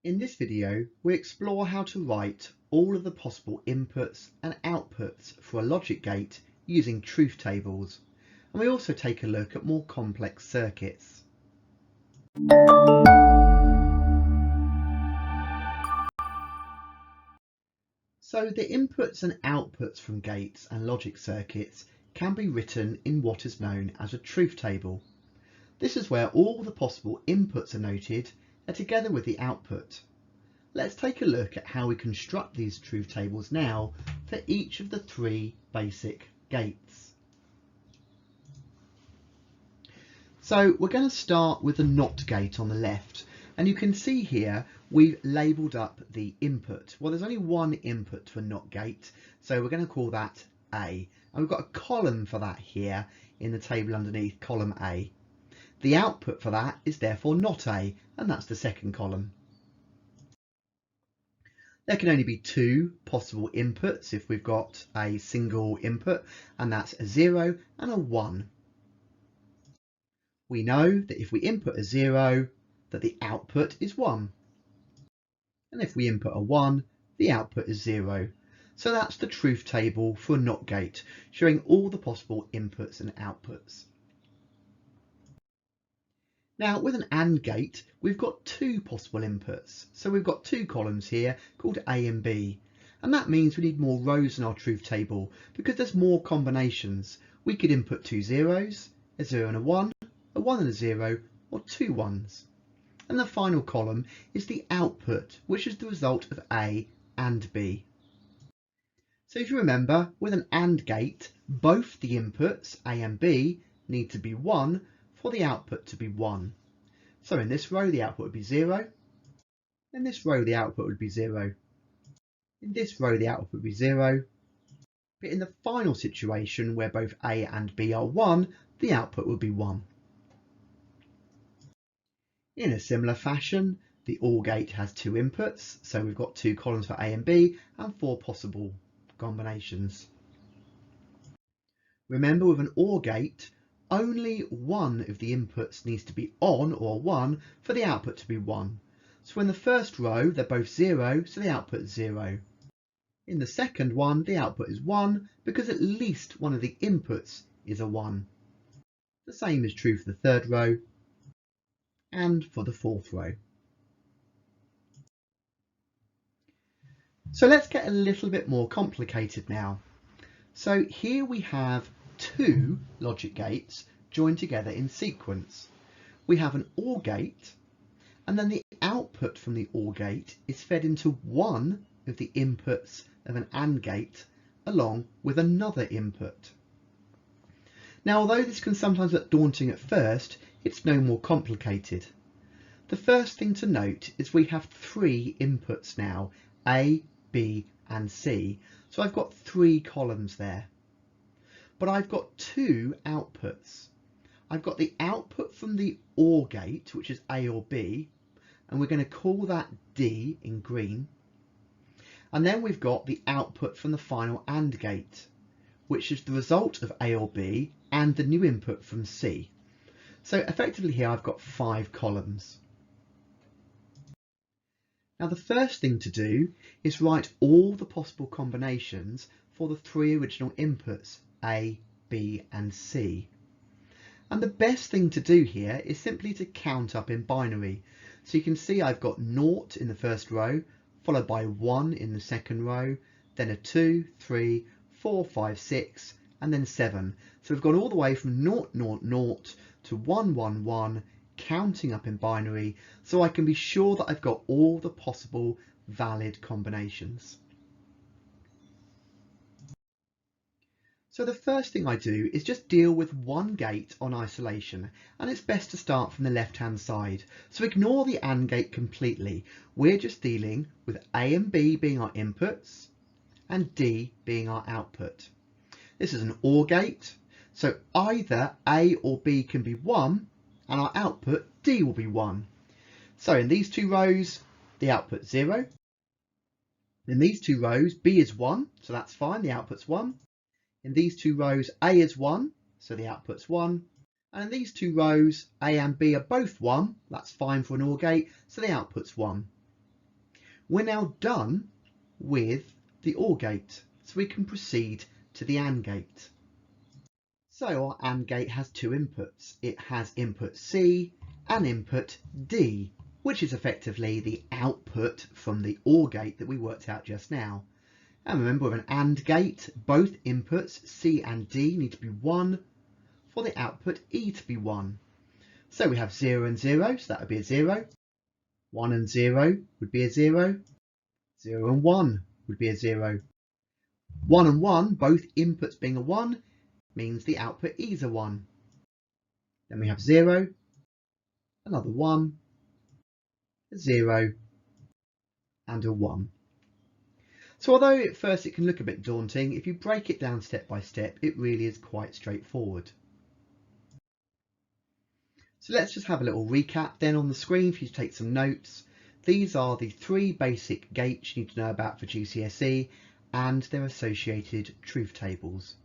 In this video, we explore how to write all of the possible inputs and outputs for a logic gate using truth tables, and we also take a look at more complex circuits. So the inputs and outputs from gates and logic circuits can be written in what is known as a truth table. This is where all the possible inputs are noted and together with the output. Let's take a look at how we construct these truth tables now for each of the three basic gates. So we're going to start with the NOT gate on the left, and you can see here we've labelled up the input. Well, there's only one input to a NOT gate, so we're going to call that A, and we've got a column for that here in the table underneath, column A. The output for that is therefore not A, and that's the second column. There can only be two possible inputs if we've got a single input, and that's a 0 and a 1. We know that if we input a 0, that the output is 1. And if we input a 1, the output is 0. So that's the truth table for a NOT gate, showing all the possible inputs and outputs. Now with an AND gate, we've got two possible inputs. So we've got two columns here called A and B. And that means we need more rows in our truth table because there's more combinations. We could input two zeros, a 0 and a 1 and a 0, or two 1s. And the final column is the output, which is the result of A and B. So if you remember, with an AND gate, both the inputs, A and B, need to be 1 for the output to be 1. So in this row the output would be 0, in this row the output would be 0, in this row the output would be 0, but in the final situation where both A and B are 1, the output would be 1. In a similar fashion, the OR gate has two inputs, so we've got two columns for A and B and four possible combinations. Remember, with an OR gate, only one of the inputs needs to be on or 1 for the output to be 1. So in the first row, they're both 0, so the output is 0. In the second one, the output is 1 because at least one of the inputs is a 1. The same is true for the third row and for the fourth row. So let's get a little bit more complicated now. So here we have two logic gates joined together in sequence. We have an OR gate, and then the output from the OR gate is fed into one of the inputs of an AND gate along with another input. Now, although this can sometimes look daunting at first, it's no more complicated. The first thing to note is we have three inputs now, A, B and C. So I've got three columns there. But I've got two outputs. I've got the output from the OR gate, which is A or B, and we're going to call that D in green. And then we've got the output from the final AND gate, which is the result of A or B and the new input from C. So effectively here I've got 5 columns. Now the first thing to do is write all the possible combinations for the three original inputs, A, B and C. And the best thing to do here is simply to count up in binary. So you can see I've got 0 in the first row, followed by 1 in the second row, then a 2, 3, 4, 5, 6, and then 7. So we've gone all the way from 0, 0, 0 to 1, 1, 1, counting up in binary, so I can be sure that I've got all the possible valid combinations. So the first thing I do is just deal with one gate on isolation, and it's best to start from the left hand side. So ignore the AND gate completely. We're just dealing with A and B being our inputs and D being our output. This is an OR gate, so either A or B can be 1 and our output D will be 1. So in these two rows the output 0. In these two rows B is 1, so that's fine, the output's 1. In these two rows, A is 1, so the output's 1. And in these two rows, A and B are both 1, that's fine for an OR gate, so the output's 1. We're now done with the OR gate, so we can proceed to the AND gate. So our AND gate has two inputs. It has input C and input D, which is effectively the output from the OR gate that we worked out just now. And remember, with an AND gate, both inputs C and D need to be 1 for the output E to be 1. So we have 0 and 0, so that would be a 0. 1 and 0 would be a 0. 0 and 1 would be a 0. 1 and 1, both inputs being a 1, means the output E is a 1. Then we have 0, another 1, a 0, and a 1. So although at first it can look a bit daunting, if you break it down step by step, it really is quite straightforward. So let's just have a little recap then on the screen for you to take some notes. These are the 3 basic gates you need to know about for GCSE and their associated truth tables.